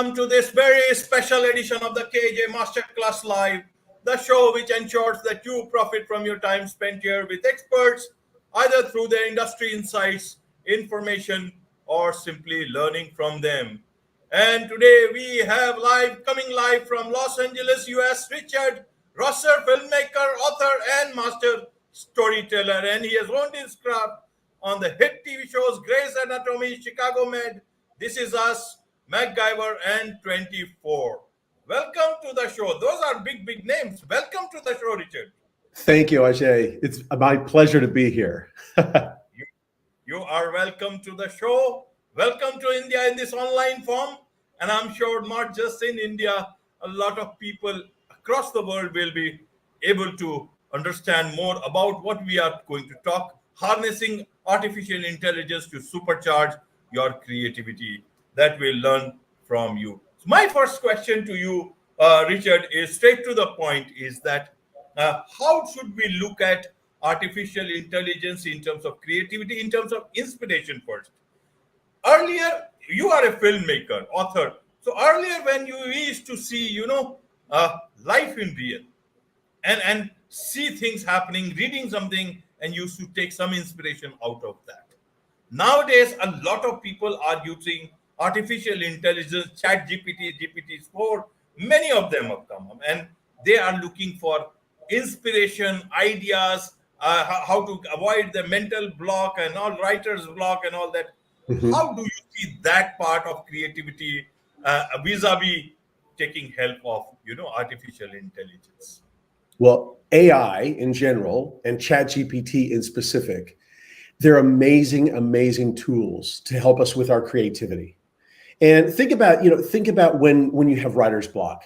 welcome to this very special edition of the KAJ Masterclass Live, the show which ensures that you profit from your time spent here with experts, either through their industry insights, information, or simply learning from them. And today we have coming live from Los Angeles, US, Richard Rosser, filmmaker, author, and master storyteller. And he has honed his craft on the hit TV shows Grey's Anatomy, Chicago Med, This Is Us, MacGyver, and 24. Welcome to the show. Those are big, big names. Welcome to the show, Richard. Thank you, Ajay. It's my pleasure to be here. You are welcome to the show. Welcome to India in this online form. And I'm sure not just in India, a lot of people across the world will be able to understand more about what we are going to talk, harnessing artificial intelligence to supercharge your creativity that we'll learn from you. So my first question to you, Richard, is straight to the point, is that how should we look at artificial intelligence in terms of creativity, in terms of inspiration first? Earlier, you are a filmmaker, author. So earlier when we used to see, life in real and see things happening, reading something, and used to take some inspiration out of that. Nowadays, a lot of people are using artificial intelligence, ChatGPT, GPT-4. Many of them have come up, and they are looking for inspiration, ideas, how to avoid the mental block and all writer's block and all that. Mm-hmm. How do you see that part of creativity vis-a-vis taking help of, artificial intelligence? Well, AI in general and ChatGPT in specific, they're amazing, amazing tools to help us with our creativity. And think about when you have writer's block.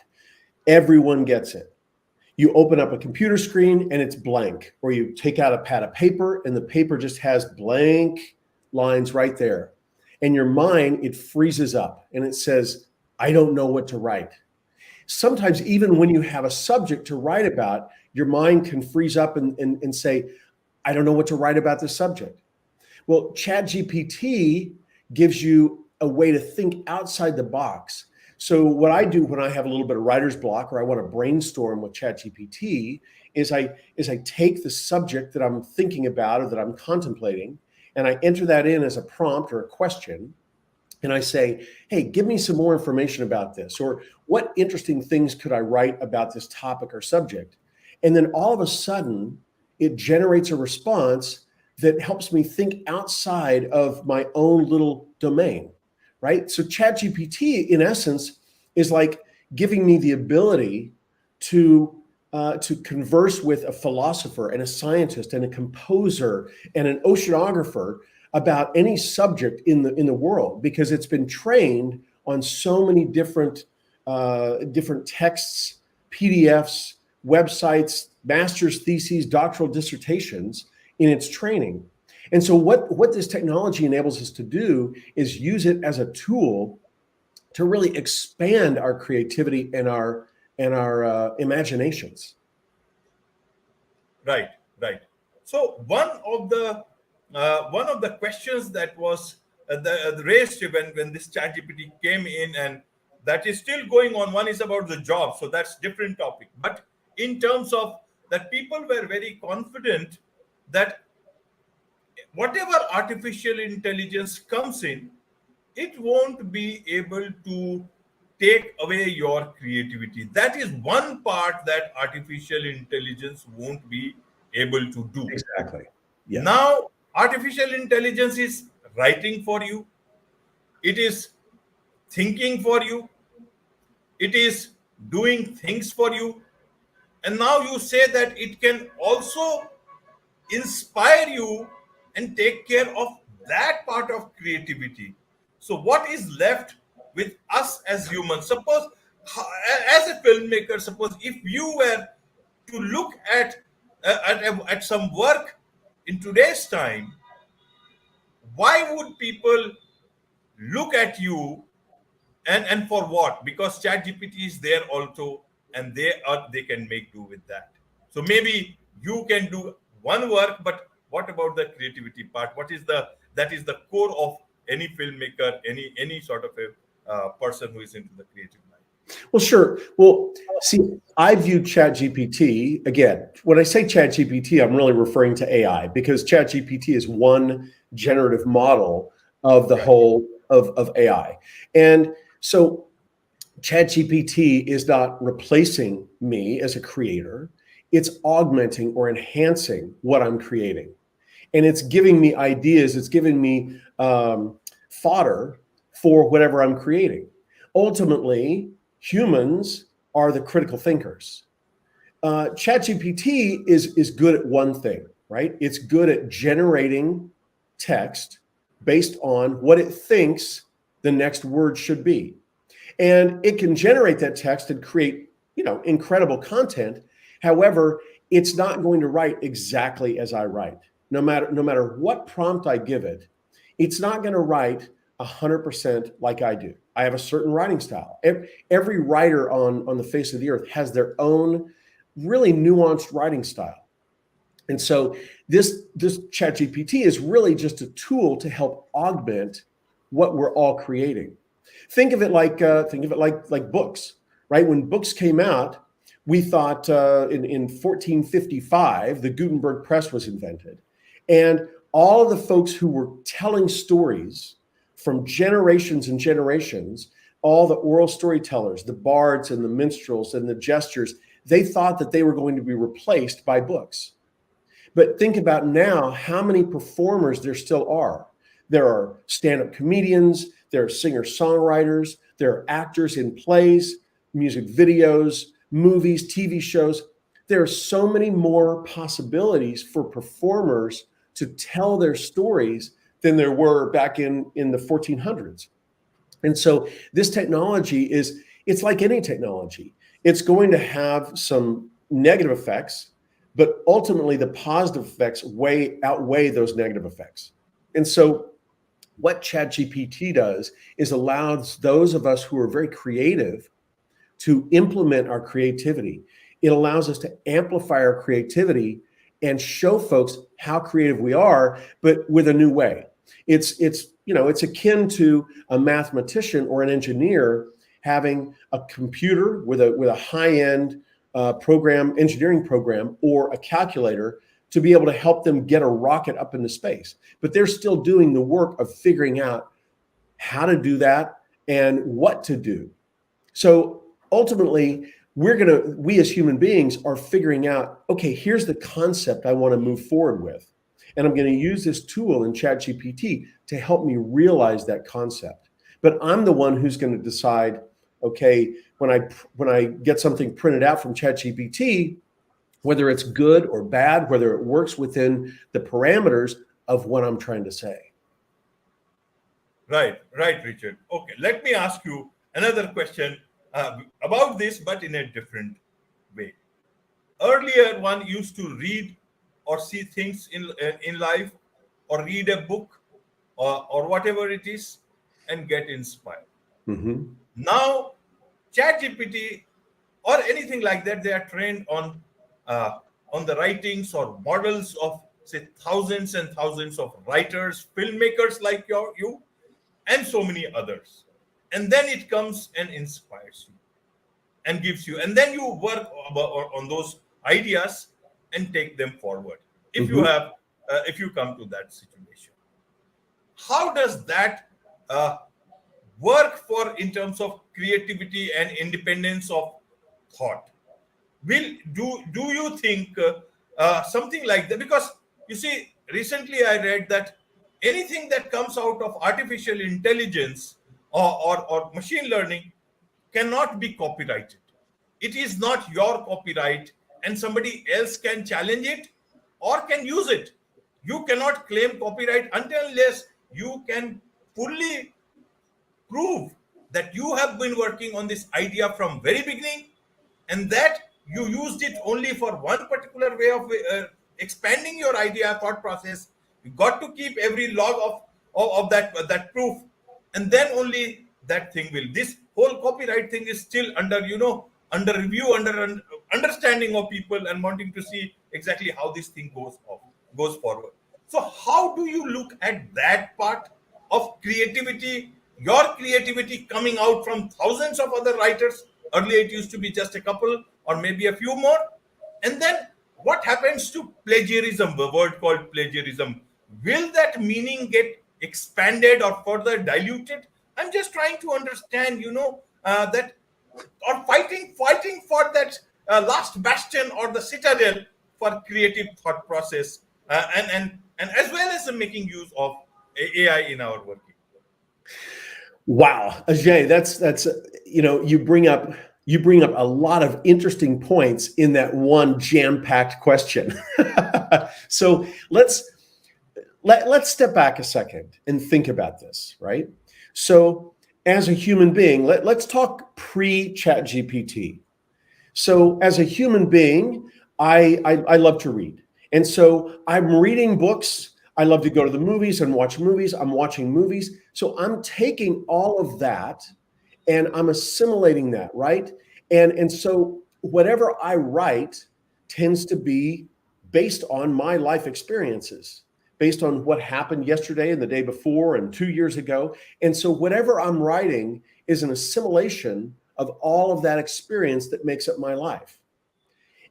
Everyone gets it. You open up a computer screen and it's blank, or you take out a pad of paper and the paper just has blank lines right there. And your mind, it freezes up and it says, I don't know what to write. Sometimes even when you have a subject to write about, your mind can freeze up and say, I don't know what to write about this subject. Well, ChatGPT gives you a way to think outside the box. So what I do when I have a little bit of writer's block or I want to brainstorm with ChatGPT is I take the subject that I'm thinking about or that I'm contemplating, and I enter that in as a prompt or a question. And I say, hey, give me some more information about this, or what interesting things could I write about this topic or subject? And then all of a sudden, it generates a response that helps me think outside of my own little domain, right? So ChatGPT, in essence, is like giving me the ability to converse with a philosopher and a scientist and a composer and an oceanographer about any subject in the world, because it's been trained on so many different texts, PDFs, websites, master's theses, doctoral dissertations in its training. And so what this technology enables us to do is use it as a tool to really expand our creativity and our imaginations. Right. So one of the questions that was raised when this ChatGPT came in, and that is still going on. One is about the job, so that's different topic. But in terms of that, people were very confident that whatever artificial intelligence comes in, it won't be able to take away your creativity. That is one part that artificial intelligence won't be able to do. Exactly. Yeah. Now, artificial intelligence is writing for you. It is thinking for you. It is doing things for you. And now you say that it can also inspire you and take care of that part of creativity. So what is left with us as humans? Suppose, as a filmmaker, suppose if you were to look at some work in today's time, why would people look at you, and for what? Because ChatGPT is there also, and they can make do with that. So maybe you can do one work, but what about the creativity part? That is the core of any filmmaker, any sort of person who is into the creative line? Well, sure. Well, see, I view ChatGPT, again, when I say ChatGPT, I'm really referring to AI, because ChatGPT is one generative model of the Right. whole of AI. And so ChatGPT is not replacing me as a creator. It's augmenting or enhancing what I'm creating. And it's giving me ideas. It's giving me fodder for whatever I'm creating. Ultimately, humans are the critical thinkers. ChatGPT is good at one thing, right? It's good at generating text based on what it thinks the next word should be. And it can generate that text and create, incredible content. However, it's not going to write exactly as I write. No matter what prompt I give it, it's not going to write 100% like I do. I have a certain writing style. Every writer on the face of the earth has their own really nuanced writing style. And so this ChatGPT is really just a tool to help augment what we're all creating. Think of it like books, right? When books came out, we thought in 1455 the Gutenberg press was invented, and all of the folks who were telling stories from generations and generations, all the oral storytellers, the bards and the minstrels and the jesters, they thought that they were going to be replaced by books. But think about now how many performers there still are. There are stand-up comedians, there are singer-songwriters, there are actors in plays, music videos, movies, TV shows. There are so many more possibilities for performers to tell their stories than there were back in the 1400s. And so this technology it's like any technology. It's going to have some negative effects, but ultimately the positive effects outweigh those negative effects. And so what ChatGPT does is allows those of us who are very creative to implement our creativity. It allows us to amplify our creativity and show folks how creative we are, but with a new way. It's akin to a mathematician or an engineer having a computer with a high-end engineering program, or a calculator to be able to help them get a rocket up into space. But they're still doing the work of figuring out how to do that and what to do. So ultimately, we as human beings are figuring out, okay, here's the concept I want to move forward with. And I'm going to use this tool in ChatGPT to help me realize that concept. But I'm the one who's going to decide, okay, when I get something printed out from ChatGPT, whether it's good or bad, whether it works within the parameters of what I'm trying to say. Right, Richard. Okay, let me ask you another question about this, but in a different way. Earlier, one used to read or see things in life, or read a book, or whatever it is, and get inspired. Mm-hmm. Now, ChatGPT or anything like that, they are trained on the writings or models of, say, thousands and thousands of writers, filmmakers like you, and so many others. And then it comes and inspires you and gives you, and then you work on those ideas and take them forward. If you Mm-hmm. have, if you come to that situation, how does that work for in terms of creativity and independence of thought? Do you think something like that? Because you see, recently I read that anything that comes out of artificial intelligence or machine learning cannot be copyrighted. It is not your copyright, and somebody else can challenge it or can use it. You cannot claim copyright until unless you can fully prove that you have been working on this idea from very beginning, and that you used it only for one particular way of expanding your idea thought process. You got to keep every log of that proof, and then only that thing will. This whole copyright thing is still under review, under understanding of people, and wanting to see exactly how this thing goes forward. So how do you look at that part of creativity your creativity coming out from thousands of other writers. Earlier it used to be just a couple or maybe a few more. And then what happens to plagiarism, the word called plagiarism? Will that meaning get expanded or further diluted? I'm just trying to understand, that, or fighting for that last bastion or the citadel for creative thought process, and as well as making use of AI in our working. Wow, Ajay, that's you bring up a lot of interesting points in that one jam-packed question. So let's step back a second and think about this, right? So as a human being, let's talk pre-ChatGPT. So as a human being, I love to read. And so I'm reading books. I love to go to the movies and watch movies. I'm watching movies. So I'm taking all of that and I'm assimilating that, right? And so whatever I write tends to be based on my life experiences, based on what happened yesterday and the day before and 2 years ago. And so whatever I'm writing is an assimilation of all of that experience that makes up my life.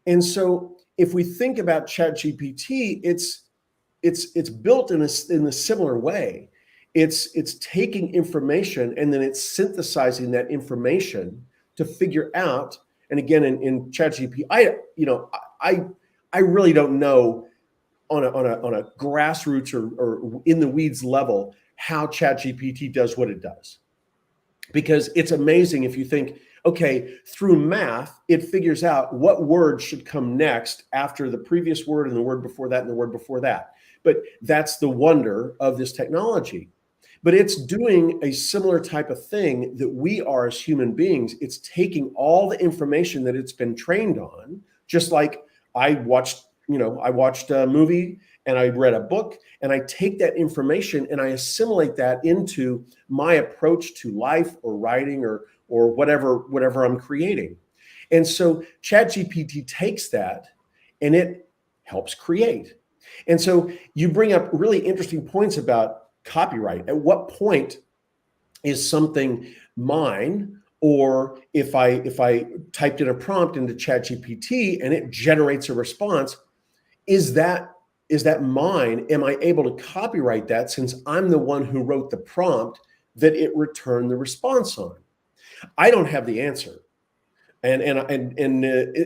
And so if we think about ChatGPT, it's built in a similar way. It's taking information and then it's synthesizing that information to figure out. And again, in ChatGPT, I really don't know on a grassroots or in the weeds level how ChatGPT does what it does, because it's amazing. If you think, okay, through math, it figures out what word should come next after the previous word and the word before that and the word before that. But that's the wonder of this technology. But it's doing a similar type of thing that we are as human beings. It's taking all the information that it's been trained on, just like I watched a movie and I read a book, and I take that information and I assimilate that into my approach to life or writing or whatever I'm creating. And so ChatGPT takes that and it helps create. And so you bring up really interesting points about copyright. At what point is something mine? Or if I typed in a prompt into ChatGPT and it generates a response, is that mine? Am I able to copyright that since I'm the one who wrote the prompt that it returned the response on? I don't have the answer. And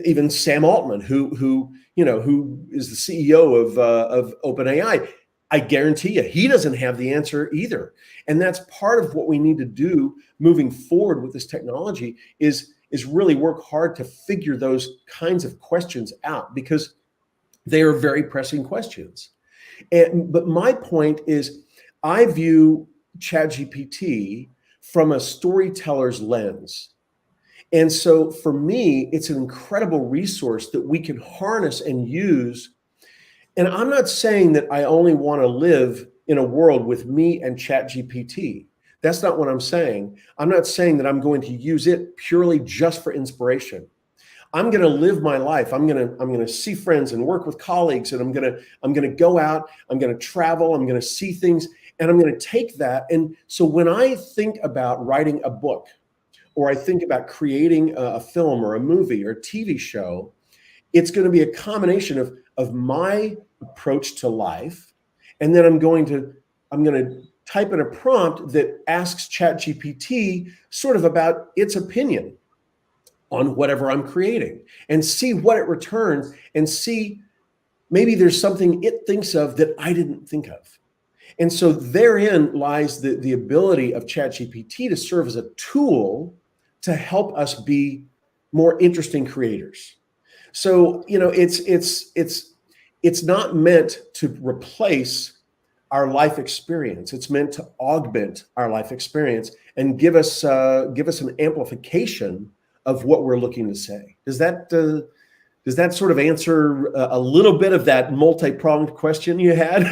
even Sam Altman, who is the CEO of OpenAI, I guarantee you he doesn't have the answer either. And that's part of what we need to do moving forward with this technology is really work hard to figure those kinds of questions out, because they are very pressing questions. But my point is, I view ChatGPT from a storyteller's lens. And so for me, it's an incredible resource that we can harness and use. And I'm not saying that I only want to live in a world with me and ChatGPT. That's not what I'm saying. I'm not saying that I'm going to use it purely just for inspiration. I'm going to live my life. I'm going to see friends and work with colleagues, and I'm going to go out. I'm going to travel. I'm going to see things, and I'm going to take that. And so when I think about writing a book, or I think about creating a film or a movie or a TV show, it's going to be a combination of my approach to life, and then I'm going to type in a prompt that asks ChatGPT sort of about its opinion on whatever I'm creating, and see what it returns, and see maybe there's something it thinks of that I didn't think of. And so therein lies the ability of ChatGPT to serve as a tool to help us be more interesting creators. So, it's not meant to replace our life experience. It's meant to augment our life experience and give us an amplification of what we're looking to say. Does that sort of answer a little bit of that multi-pronged question you had?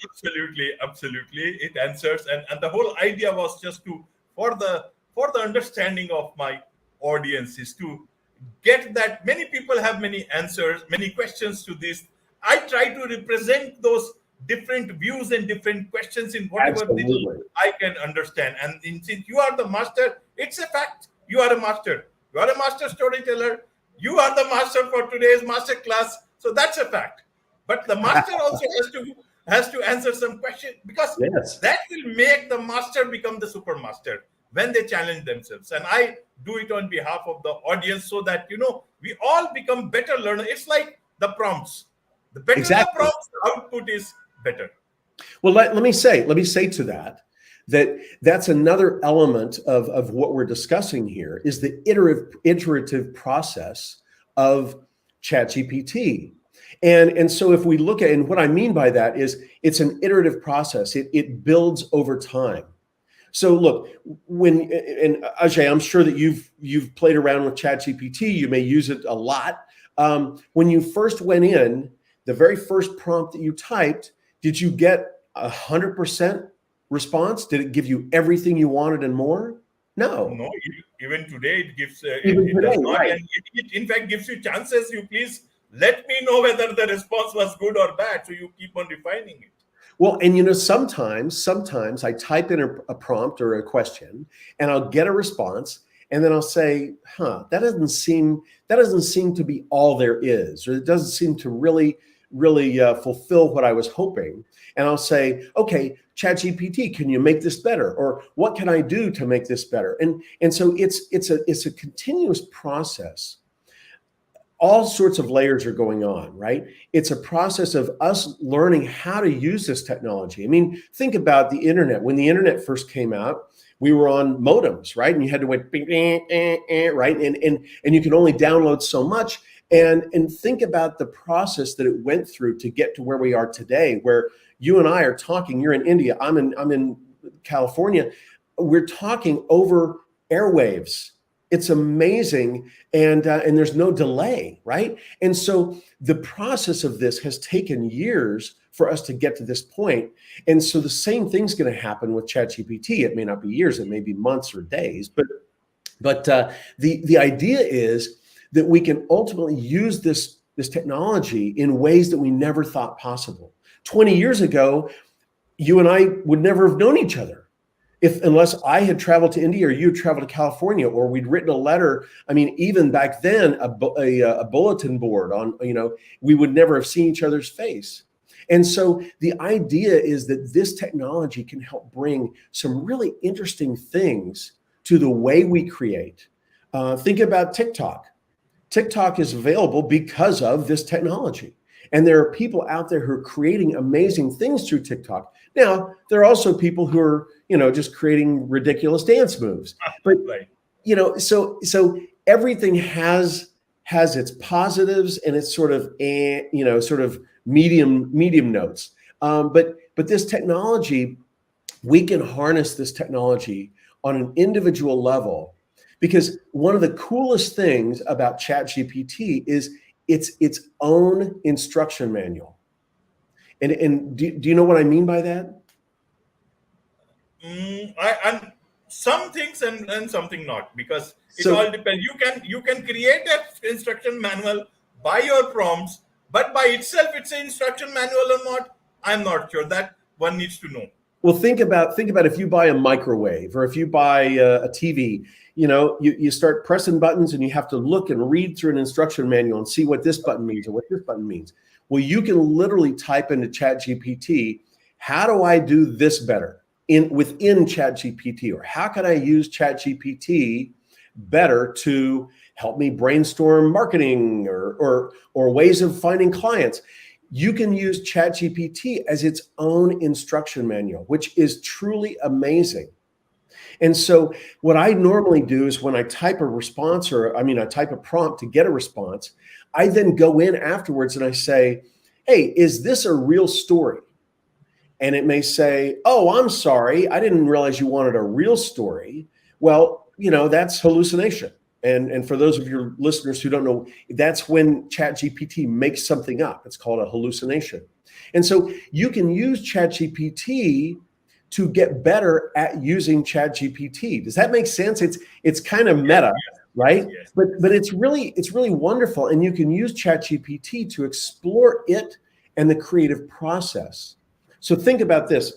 Absolutely, it answers, and the whole idea was just to for the understanding of my audience is to get that many people have many answers, many questions to this. I try to represent those different views and different questions in whatever little Absolutely. I can understand. And since you are the master, it's a fact. You are a master. You are a master storyteller. You are the master for today's master class. So that's a fact. But the master also has to answer some questions, because Yes. that will make the master become the super master when they challenge themselves. And I do it on behalf of the audience, so that we all become better learners. It's like the prompts. The better the Exactly. prompts, the output is better. Well, let me say to that's another element of what we're discussing here is the iterative process of ChatGPT. And so if we look at, and what I mean by that is it's an iterative process. It builds over time. So look, and Ajay, I'm sure that you've played around with ChatGPT. You may use it a lot. When you first went in, the very first prompt that you typed, did you get 100% response? Did it give you everything you wanted and more? No. No, even today it gives, Even it does today, not, right. and it in fact gives you chances. You please let me know whether the response was good or bad, so you keep on refining it. Well, and sometimes I type in a prompt or a question and I'll get a response, and then I'll say, that doesn't seem to be all there is, or it doesn't seem to really fulfill what I was hoping. And I'll say, okay, ChatGPT, can you make this better? Or what can I do to make this better? And so it's a continuous process. All sorts of layers are going on, right? It's a process of us learning how to use this technology. I mean, think about the internet. When the internet first came out, we were on modems, right? And you had to wait, right? And you can only download so much. And think about the process that it went through to get to where we are today, where you and I are talking. You're in India, I'm in California. We're talking over airwaves. It's amazing, and there's no delay, right? And so the process of this has taken years for us to get to this point. And so the same thing's going to happen with ChatGPT. It may not be years, it may be months or days, but the idea is that we can ultimately use this technology in ways that we never thought possible. 20 years ago, you and I would never have known each other unless I had traveled to India or you had traveled to California, or we'd written a letter. I mean, even back then, a bulletin board on, we would never have seen each other's face. And so the idea is that this technology can help bring some really interesting things to the way we create. Think about TikTok. TikTok is available because of this technology. And there are people out there who are creating amazing things through TikTok. Now, there are also people who are, just creating ridiculous dance moves. But, Right. So everything has its positives and its sort of medium notes. But this technology, we can harness this technology on an individual level, because one of the coolest things about ChatGPT is its own instruction manual. And do you know what I mean by that? And some things and something not, because it So all depends. You can create an instruction manual by your prompts, but by itself it's an instruction manual or not, I'm not sure. That one needs to know. well, think about if you buy a microwave or if you buy a TV, you start pressing buttons and you have to look and read through an instruction manual and see what this button means or what this button means. Well, you can literally type into ChatGPT, how do I do this better within ChatGPT, or how can I use ChatGPT better to help me brainstorm marketing or ways of finding clients? You can use ChatGPT as its own instruction manual, which is truly amazing. And so what I normally do is when I type a response, I type a prompt to get a response, I then go in afterwards and I say, hey, is this a real story? And it may say, oh, I'm sorry, I didn't realize you wanted a real story. Well, that's hallucination. And for those of your listeners who don't know, that's when ChatGPT makes something up. It's called a hallucination. And so you can use ChatGPT to get better at using ChatGPT. Does that make sense? It's kind of meta, right? Yes. But it's really wonderful. And you can use ChatGPT to explore it and the creative process. So think about this.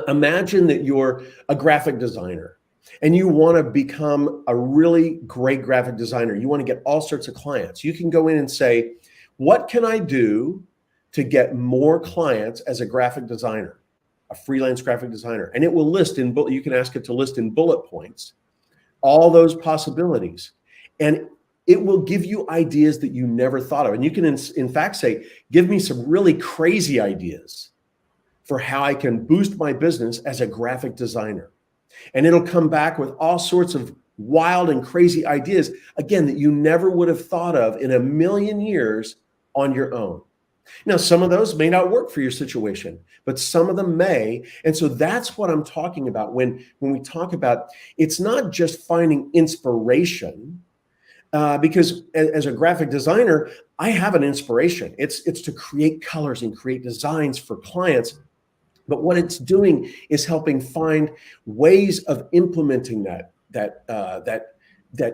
Imagine that you're a graphic designer and you want to become a really great graphic designer. You want to get all sorts of clients. You can go in and say, what can I do to get more clients as a graphic designer, a freelance graphic designer? And it will list you can ask it to list in bullet points all those possibilities. And it will give you ideas that you never thought of. And you can, in fact, say, give me some really crazy ideas for how I can boost my business as a graphic designer. And it'll come back with all sorts of wild and crazy ideas, again, that you never would have thought of in a million years on your own. Now, some of those may not work for your situation, but some of them may. And so that's what I'm talking about when we talk about, it's not just finding inspiration, because as a graphic designer, I have an inspiration. It's to create colors and create designs for clients. But what it's doing is helping find ways of implementing that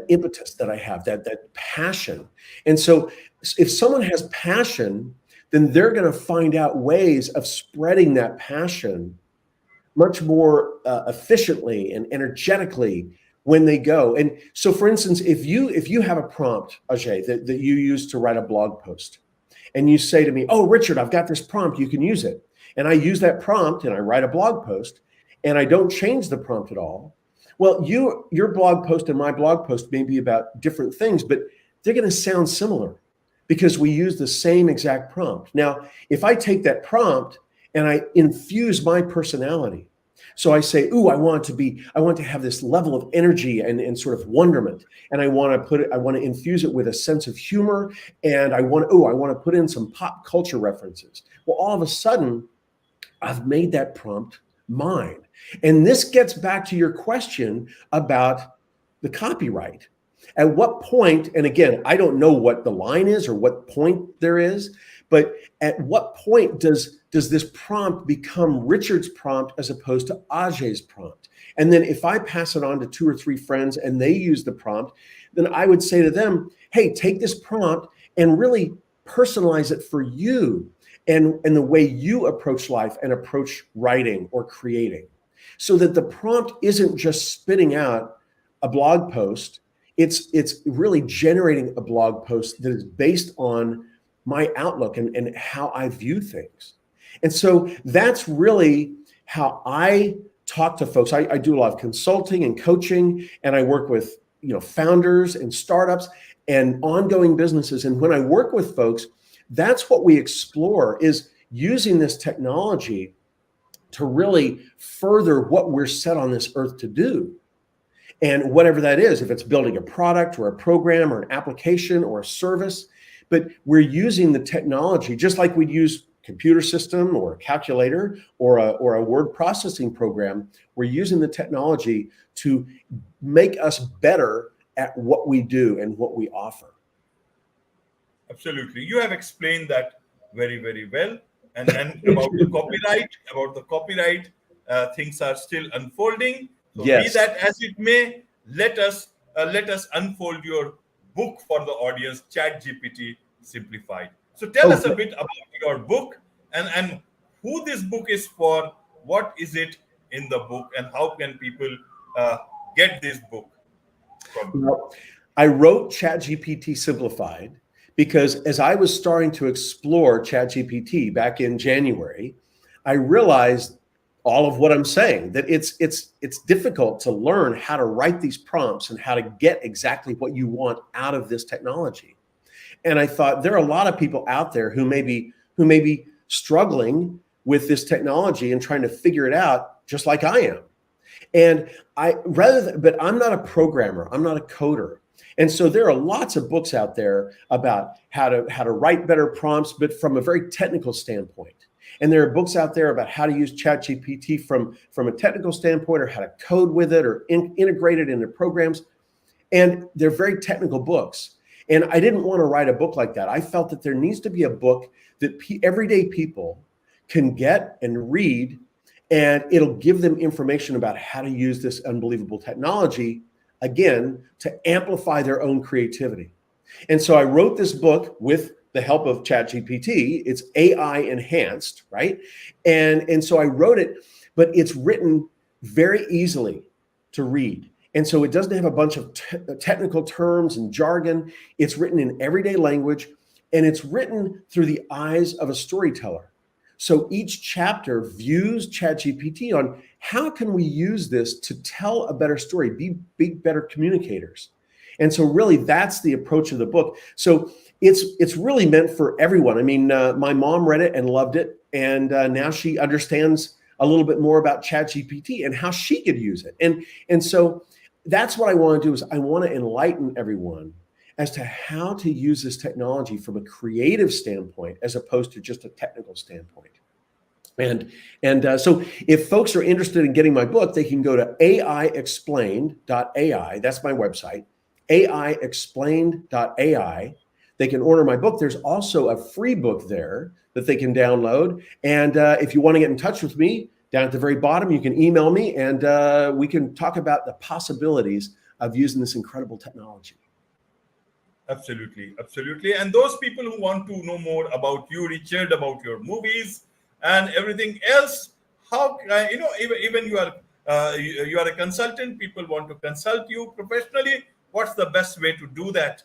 impetus that I have, that passion. And so if someone has passion, then they're going to find out ways of spreading that passion much more efficiently and energetically when they go. And so, for instance, if you have a prompt, Ajay, that you use to write a blog post, and you say to me, oh, Richard, I've got this prompt, you can use it. And I use that prompt and I write a blog post and I don't change the prompt at all. Well, your blog post and my blog post may be about different things, but they're going to sound similar because we use the same exact prompt. Now, if I take that prompt and I infuse my personality, so I say, ooh, I want to have this level of energy and sort of wonderment. And I want to infuse it with a sense of humor. And I want to put in some pop culture references. Well, all of a sudden, I've made that prompt mine. And this gets back to your question about the copyright. At what point, and again, I don't know what the line is or what point there is, but at what point does this prompt become Richard's prompt as opposed to Ajay's prompt? And then if I pass it on to 2 or 3 friends and they use the prompt, then I would say to them, hey, take this prompt and really personalize it for you and the way you approach life and approach writing or creating, so that the prompt isn't just spitting out a blog post. It's really generating a blog post that is based on my outlook and how I view things. And so that's really how I talk to folks. I do a lot of consulting and coaching, and I work with founders and startups and ongoing businesses. And when I work with folks, that's what we explore, is using this technology to really further what we're set on this earth to do. And whatever that is, if it's building a product or a program or an application or a service, but we're using the technology just like we'd use a computer system or a calculator or a word processing program. We're using the technology to make us better at what we do and what we offer. Absolutely. You have explained that very, very well. And about the copyright, things are still unfolding. So Yes. Be that as it may, let us unfold your book for the audience, ChatGPT Simplified. So tell us a bit about your book and who this book is for, what is it in the book, and how can people get this book from you? Well, I wrote ChatGPT Simplified because as I was starting to explore ChatGPT back in January, I realized all of what I'm saying, that it's difficult to learn how to write these prompts and how to get exactly what you want out of this technology. And I thought there are a lot of people out there who may be struggling with this technology and trying to figure it out just like I am. And but I'm not a programmer, I'm not a coder. And so there are lots of books out there about how to write better prompts, but from a very technical standpoint. And there are books out there about how to use ChatGPT from a technical standpoint, or how to code with it or integrate it into programs. And they're very technical books. And I didn't want to write a book like that. I felt that there needs to be a book that everyday people can get and read, and it'll give them information about how to use this unbelievable technology, again, to amplify their own creativity. And so I wrote this book with the help of ChatGPT. It's AI enhanced, right? And so I wrote it, but it's written very easily to read. And so it doesn't have a bunch of technical terms and jargon. It's written in everyday language, and it's written through the eyes of a storyteller. So each chapter views ChatGPT on how can we use this to tell a better story, be better communicators. And so really that's the approach of the book. So it's really meant for everyone. I mean, my mom read it and loved it. And now she understands a little bit more about ChatGPT and how she could use it. And so that's what I want to do is I want to enlighten everyone as to how to use this technology from a creative standpoint as opposed to just a technical standpoint. And so if folks are interested in getting my book, they can go to aiexplained.ai. That's my website, aiexplained.ai. They can order my book. There's also a free book there that they can download. And if you want to get in touch with me, down at the very bottom, you can email me and we can talk about the possibilities of using this incredible technology. Absolutely, absolutely. And those people who want to know more about you, Richard, about your movies and everything else, how even you are a consultant. People want to consult you professionally. What's the best way to do that?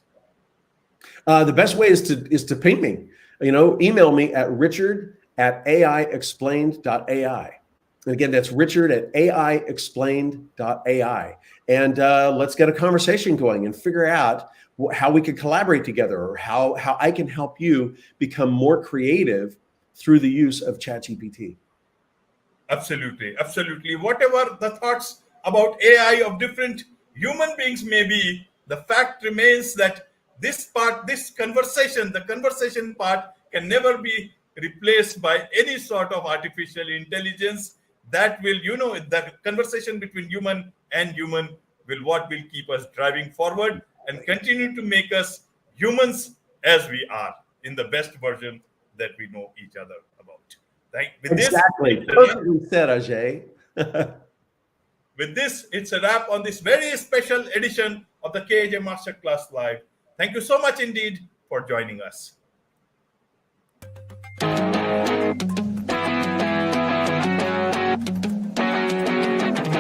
The best way is to ping me. Email me at richard@aiexplained.ai. And again, that's richard@aiexplained.ai. And let's get a conversation going and figure out how we could collaborate together, or how I can help you become more creative through the use of ChatGPT. Absolutely, absolutely. Whatever the thoughts about AI of different human beings may be, the fact remains that the conversation part can never be replaced by any sort of artificial intelligence. That will, the conversation between human and human will keep us driving forward and continue to make us humans as we are in the best version that we know each other about. Exactly. Perfectly said, Ajay. With this, it's a wrap on this very special edition of the KAJ Masterclass Live. Thank you so much indeed for joining us.